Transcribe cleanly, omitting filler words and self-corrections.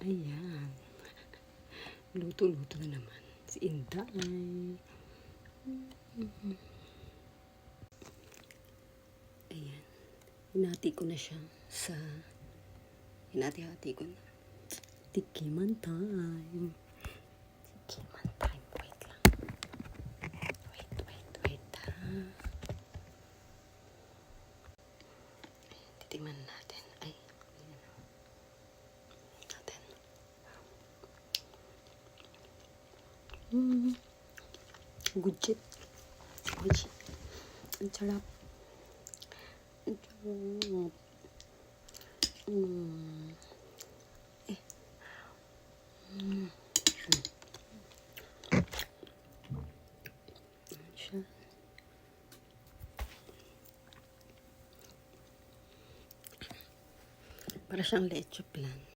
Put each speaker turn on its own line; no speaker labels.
Ayan. Luto-luto na naman. Si Inday. Ayan. Hinati ko na siya sa... Hinati-hati ko na. Tikiman time. Tikiman time. Wait lang. Wait. Titikman natin. Ay. Natin. Good shit. Ang sarap. Siya. Para siyang leche plan.